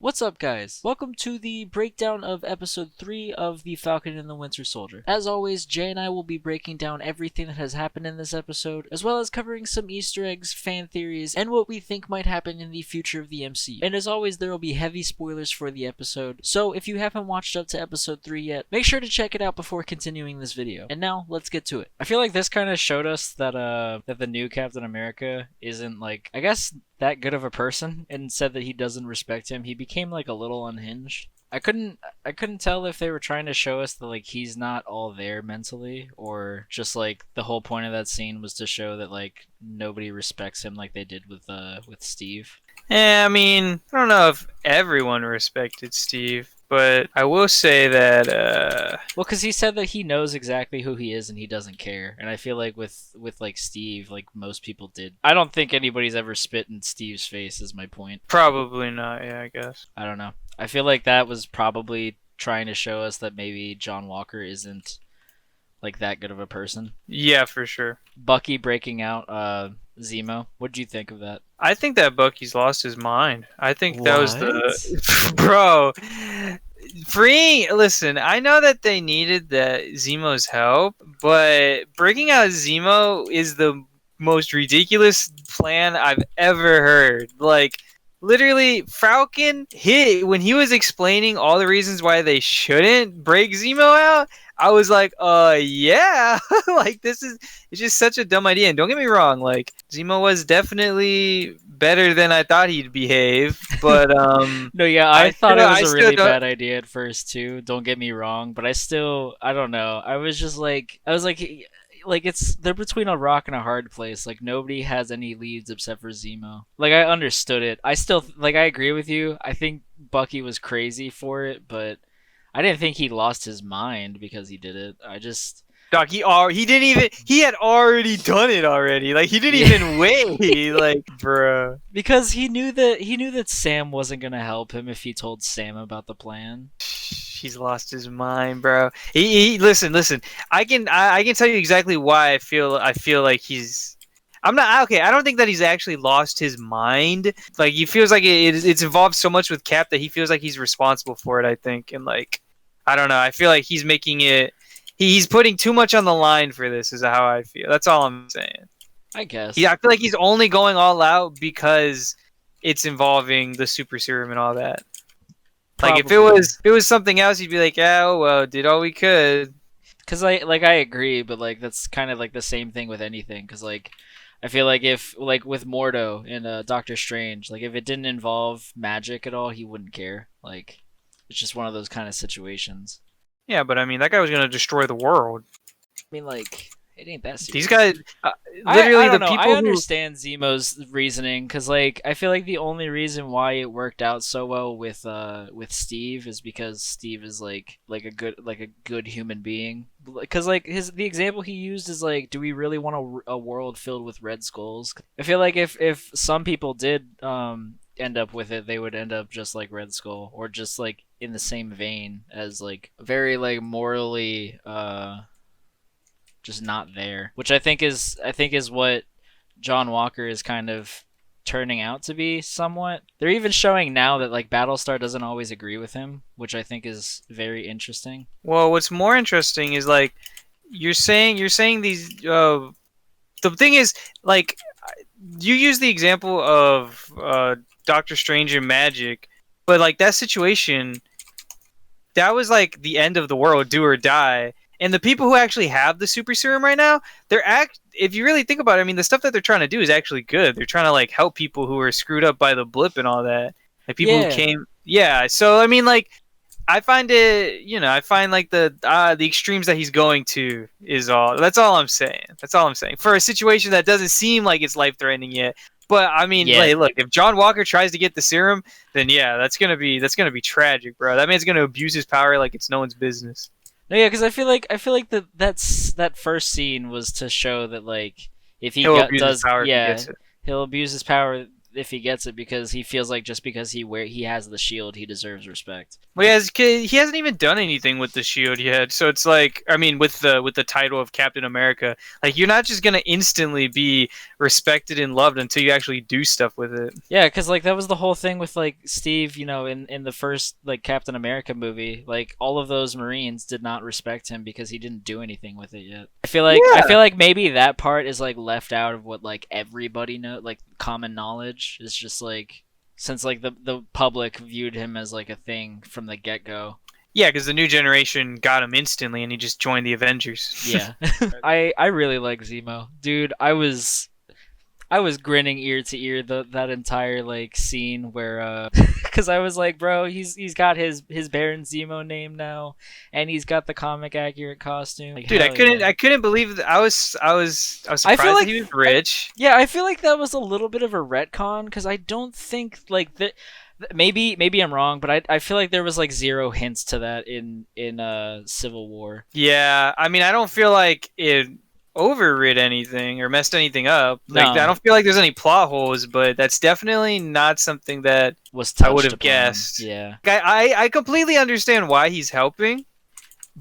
What's up, guys? Welcome to the breakdown of episode 3 of the Falcon and the Winter Soldier. As always, Jay and I will be breaking down everything that has happened in this episode, as well as covering some Easter eggs, fan theories, and what we think might happen in the future of the MCU. And as always, there will be heavy spoilers for the episode, so if you haven't watched up to episode 3 yet, make sure to check it out before continuing this video. And now, let's get to it. I feel like this kind of showed us that that the new Captain America isn't, like, I guess, that good of a person, and said that he doesn't respect him. He became like a little unhinged. I couldn't tell if they were trying to show us that like he's not all there mentally, or just like the whole point of that scene was to show that like nobody respects him like they did with Steve. I mean, I don't know if everyone respected Steve, but I will say that Well, because he said that he knows exactly who he is and he doesn't care. And I feel like with like Steve, like most people did. I don't think anybody's ever spit in Steve's face, is my point. probably not. Yeah, I guess. I don't know. I feel like that was probably trying to show us that maybe John Walker isn't like that good of a person. Yeah, for sure. Bucky breaking out Zemo. What do you think of that? I think that Bucky's lost his mind. I think that was What? the bro. Listen, I know that they needed Zemo's help, but breaking out Zemo is the most ridiculous plan I've ever heard. Like, literally, Falcon hit when he was explaining all the reasons why they shouldn't break Zemo out. I was like, yeah, like it's just such a dumb idea. And don't get me wrong, like Zemo was definitely better than I thought he'd behave, but No, yeah, I thought it was a really don't. bad idea at first too. Don't get me wrong, but I don't know. I was like they're between a rock and a hard place. Like nobody has any leads except for Zemo. Like I understood it. I still like I agree with you. I think Bucky was crazy for it, but I didn't think he lost his mind because he did it. I just Doc, he had already done it already. Like he didn't even wait. Like, bruh. because he knew that Sam wasn't gonna help him if he told Sam about the plan. He's lost his mind, bro. He listen. I can tell you exactly why I feel like he's. I'm not okay. I don't think that he's actually lost his mind. Like he feels like it's involved so much with Cap that he feels like he's responsible for it. I think, and like I don't know. I feel like he's making it. He's putting too much on the line for this. Is how I feel. That's all I'm saying. I guess. I feel like he's only going all out because it's involving the super serum and all that. Like if it was something else, you'd be like, yeah, oh, well, did all we could. Cause I agree, but like that's kind of like the same thing with anything. Cause like I feel like if like with Mordo in Doctor Strange, like if it didn't involve magic at all, he wouldn't care. Like it's just one of those kind of situations. Yeah, but I mean, that guy was gonna destroy the world. I mean, like it ain't that serious. These guys, Literally, literally, I the don't know. people I understand Zemo's reasoning because, like, I feel like the only reason why it worked out so well with Steve is because Steve is like a good human being. Because like the example he used is like, do we really want a world filled with Red Skulls? I feel like if some people did end up with it, they would end up just like Red Skull, or just like in the same vein as like very like morally just not there, which I think is what John Walker is kind of turning out to be somewhat. They're even showing now that like Battlestar doesn't always agree with him, which I think is very interesting. Well, what's more interesting is like you're saying these. The thing is, like, you use the example of Doctor Strange and magic, but like that situation, that was like the end of the world, do or die. And the people who actually have the super serum right now, if you really think about it, I mean, the stuff that they're trying to do is actually good. They're trying to like help people who are screwed up by the blip and all that. Like people who came, yeah. So I mean, like, I find like the extremes that he's going to is all. That's all I'm saying. For a situation that doesn't seem like it's life threatening yet. But I mean, like, look, if John Walker tries to get the serum, then yeah, that's gonna be tragic, bro. That man's gonna abuse his power like it's no one's business. No, yeah, because I feel like that first scene was to show that like if he He'll does, his power if he yeah, gets it. he'll abuse his power if he gets it because he feels like just because he has the shield, he deserves respect. Well, he hasn't even done anything with the shield yet. So it's like, I mean, with the title of Captain America, like you're not just gonna instantly be respected and loved until you actually do stuff with it. Yeah, because like that was the whole thing with like Steve, in the first like Captain America movie, like all of those Marines did not respect him because he didn't do anything with it yet. I feel like maybe that part is like left out of what like everybody know, like common knowledge is just like since like the public viewed him as like a thing from the get go. Yeah, because the new generation got him instantly, and he just joined the Avengers. Yeah, I really like Zemo, dude. I was grinning ear to ear that entire like scene where because I was like, bro, he's got his Baron Zemo name now, and he's got the comic accurate costume. Like, dude, I couldn't believe that. I was surprised that he was rich. I feel like that was a little bit of a retcon because I don't think like that. Maybe I'm wrong, but I feel like there was like zero hints to that in Civil War. Yeah, I mean, I don't feel like it overrid anything or messed anything up. Like, No. I don't feel like there's any plot holes, but that's definitely not something that Was I would have upon. guessed. Yeah, I completely understand why he's helping,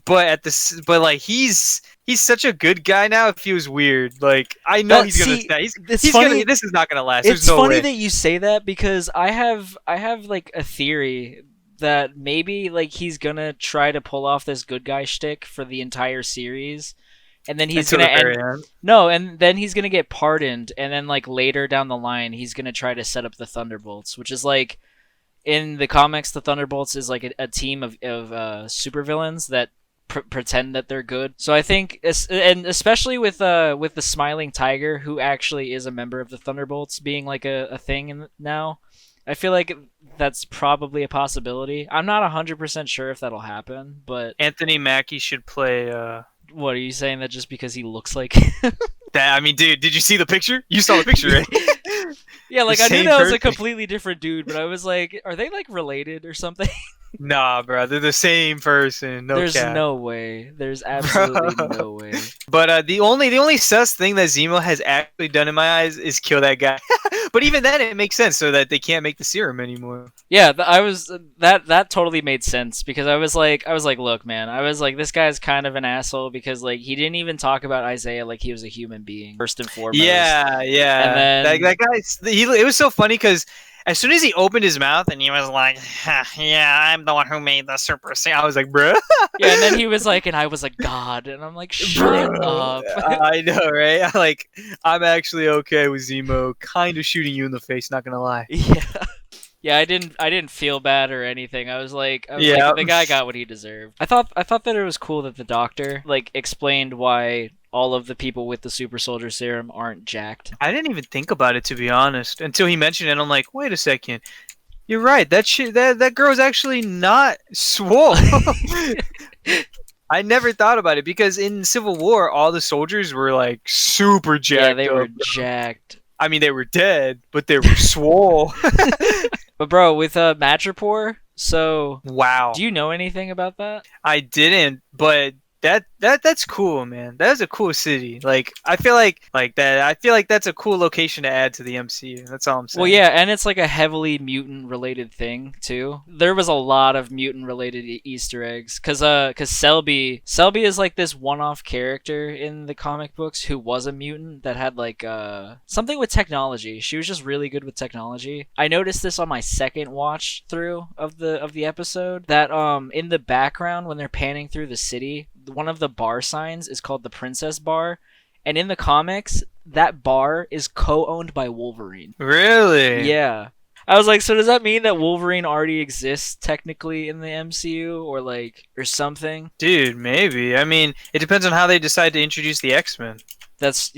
but like he's such a good guy now. It feels weird. Like I know he's gonna stay. He's funny. This is not gonna last. It's There's no funny way. that you say that because I have like a theory that maybe like he's gonna try to pull off this good guy shtick for the entire series. And then he's gonna and then he's gonna get pardoned, and then like later down the line, he's gonna try to set up the Thunderbolts, which is like in the comics, the Thunderbolts is like a team of supervillains that pretend that they're good. So I think, and especially with the Smiling Tiger, who actually is a member of the Thunderbolts, being like a thing now, I feel like that's probably a possibility. I'm not 100% sure if that'll happen, but Anthony Mackie should play. What are you saying that just because he looks like that? I mean, dude, did you see the picture? You saw the picture, right? Yeah, like I knew that was a completely different dude, but I was like, are they like related or something? Nah, bro, they're the same person. There's no way. There's absolutely no way. But the only sus thing that Zemo has actually done in my eyes is kill that guy. But even then, it makes sense so that they can't make the serum anymore. Yeah, that totally made sense because I was like, look, man, I was like, this guy's kind of an asshole because like he didn't even talk about Isaiah like he was a human being first and foremost. Yeah. And then that guy, it was so funny because as soon as he opened his mouth and he was like, yeah, I'm the one who made the super serum, I was like, bro. Yeah, and then he was like, and I was a god, and I'm like, shut up. I know, right? I'm actually okay with Zemo kind of shooting you in the face, not gonna lie. Yeah, I didn't feel bad or anything. I was like, the guy got what he deserved. I thought that it was cool that the doctor like explained why all of the people with the super soldier serum aren't jacked. I didn't even think about it, to be honest, until he mentioned it. I'm like, wait a second. You're right. That girl's actually not swole. I never thought about it because in Civil War, all the soldiers were like super jacked. Yeah, they were jacked. I mean, they were dead, but they were swole. But bro, with Madripoor, so wow. Do you know anything about that? I didn't, but that's cool, man. That is a cool city. Like I feel like that. I feel like that's a cool location to add to the MCU. That's all I'm saying. Well, yeah, and it's like a heavily mutant-related thing too. There was a lot of mutant-related Easter eggs because Selby is like this one-off character in the comic books who was a mutant that had like something with technology. She was just really good with technology. I noticed this on my second watch through of the episode that in the background when they're panning through the city, one of the bar signs is called the Princess Bar, and in the comics, that bar is co-owned by Wolverine. Really? Yeah. I was like, so does that mean that Wolverine already exists technically in the MCU or something? Dude, maybe. I mean, it depends on how they decide to introduce the X-Men. That's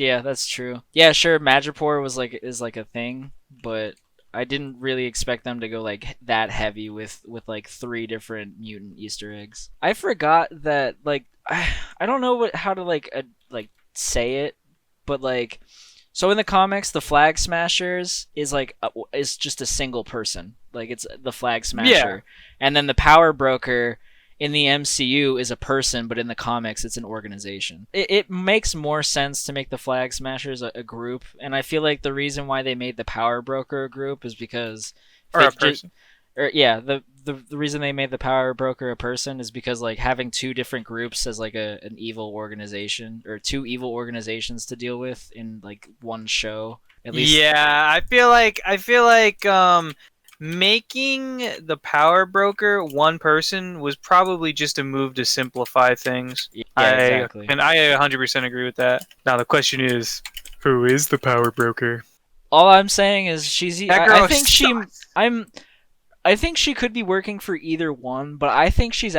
true. Yeah, sure, Madripoor is like a thing, but I didn't really expect them to go like that heavy with like 3 different mutant Easter eggs. I forgot that like I don't know how to like say it, but like so in the comics the Flag Smashers is like is just a single person. Like it's the Flag Smasher. Yeah. And then the Power Broker in the MCU is a person, but in the comics it's an organization. It makes more sense to make the Flag Smashers a group, and I feel like the reason why they made the Power Broker a group is because Or a person. the reason they made the Power Broker a person is because like having two different groups as like an evil organization or two evil organizations to deal with in like one show. At least, Yeah, I feel like making the Power Broker one person was probably just a move to simplify things. yeah, exactly. And I 100% agree with that. Now the question is, who is the Power Broker? All I'm saying is That girl I think sucks. I think she could be working for either one, but I think she's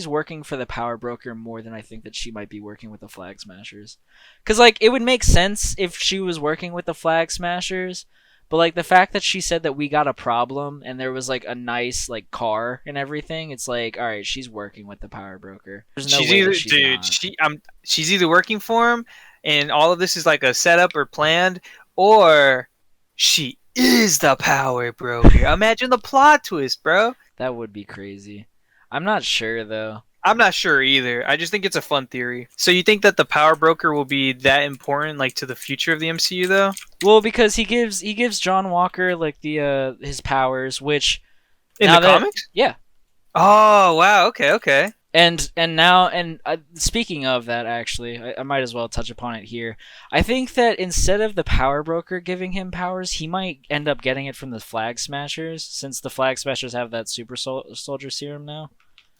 working for the Power Broker more than I think that she might be working with the Flag Smashers. Cuz like it would make sense if she was working with the Flag Smashers, but like the fact that she said that we got a problem and there was like a nice like car and everything, it's like all right, she's working with the Power Broker. There's no She's way either that she's dude, not. she's either working for him and all of this is like a setup or planned, or she is the Power Broker. Imagine the plot twist, bro. That would be crazy. I'm not sure though. I'm not sure either. I just think it's a fun theory. So you think that the Power Broker will be that important, like to the future of the MCU, though? Well, because he gives John Walker like the his powers, which In now the that comics? yeah, Oh wow. Okay. Okay. and now and speaking of that, actually, I might as well touch upon it here. I think that instead of the Power Broker giving him powers, he might end up getting it from the Flag Smashers, since the Flag Smashers have that Soldier Serum now.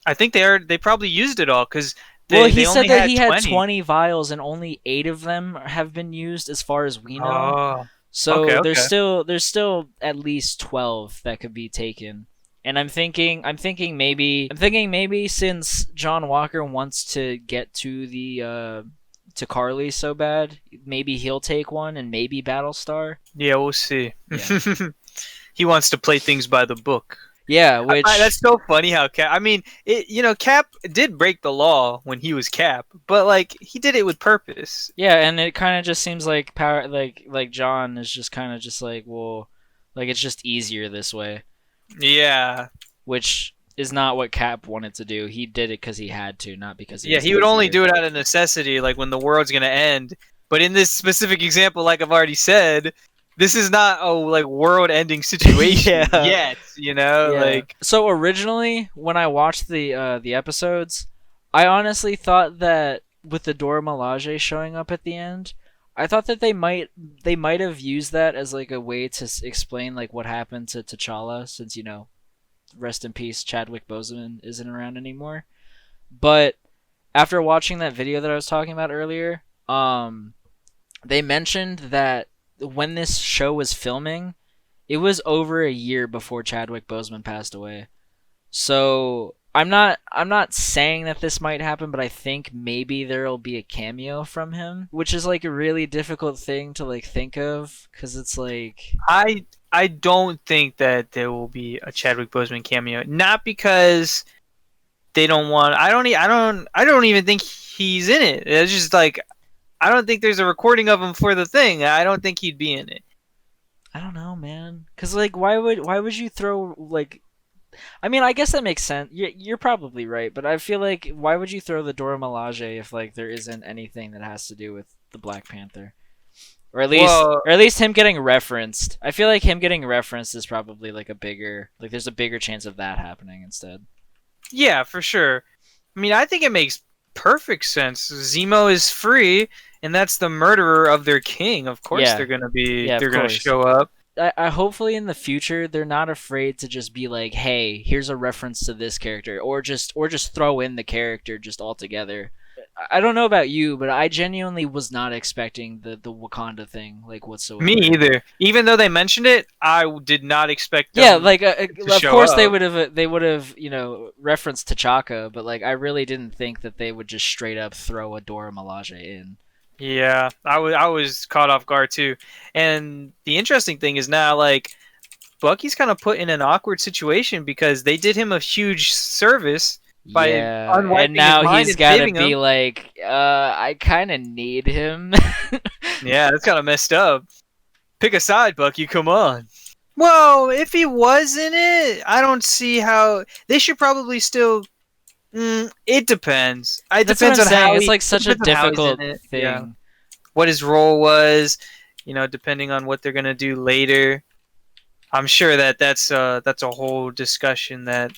I think they probably used it all because Well, he they said only that had he had 20. 20 vials and only 8 of them have been used, as far as we know. Oh. So Okay. there's still at least 12 that could be taken. And I'm thinking maybe since John Walker wants to get to the to Carly so bad, maybe he'll take one and maybe Battlestar. Yeah, we'll see. Yeah. He wants to play things by the book. Yeah, which That's so funny how Cap. I mean, Cap did break the law when he was Cap, but like he did it with purpose. yeah, and it kind of just seems like power like John is just kind of just like, well, like it's just easier this way, Yeah, which is not what Cap wanted to do. He did it because he had to, not because it yeah. was He would only easier. do it out of necessity, like when the world's gonna end. But in this specific example, like I've already said, this is not a like world-ending situation Yeah. yet. Like So originally, when I watched the episodes, I honestly thought that with the Dora Milaje showing up at the end, I thought that they might have used that as like a way to explain like what happened to T'Challa, since rest in peace, Chadwick Boseman isn't around anymore. But after watching that video that I was talking about earlier, they mentioned that when this show was filming, it was over a year before Chadwick Boseman passed away. So I'm not saying that this might happen, but I think maybe there'll be a cameo from him, which is like a really difficult thing to like think of, because it's like I don't think that there will be a Chadwick Boseman cameo. Not because they don't want. I don't even think he's in it. It's just like I don't think there's a recording of him for the thing. I don't think he'd be in it. I don't know, man. Cause like, why would you throw like? I mean, I guess that makes sense. You're probably right, but I feel like why would you throw the Dora Milaje if like there isn't anything that has to do with the Black Panther, Well, or at least him getting referenced. I feel like him getting referenced is probably like there's a bigger chance of that happening instead. yeah, for sure. I mean, I think it makes perfect sense. Zemo is free, and that's the murderer of their king. Of course, Yeah. they're gonna be. Yeah, of They're gonna course. show up. I hopefully in the future they're not afraid to just be like, hey, here's a reference to this character, or just throw in the character just altogether. I don't know about you, but I genuinely was not expecting the Wakanda thing like whatsoever. Me either. Even though they mentioned it, I did not expect them. Yeah, like of show course up. they would have referenced T'Chaka, but like I really didn't think that they would just straight up throw a Dora Milaje in. Yeah, I was caught off guard too. And the interesting thing is now, like, Bucky's kind of put in an awkward situation because they did him a huge service by Yeah, unwiping and now his mind he's and got to saving be him. like, I kind of need him. Yeah, that's kind of messed up. Pick a side, Bucky. Come on. Well, if he was in it, I don't see how they should probably still It depends. It That's depends what I'm on saying. how It's like such a depends on how he's difficult in it. thing. Yeah. What his role was, depending on what they're gonna do later. I'm sure that's a whole discussion that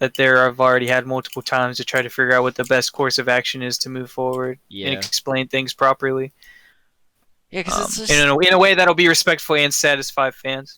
I've already had multiple times to try to figure out what the best course of action is to move forward and explain things properly. Yeah, because it's just... in a way that'll be respectful and satisfy fans.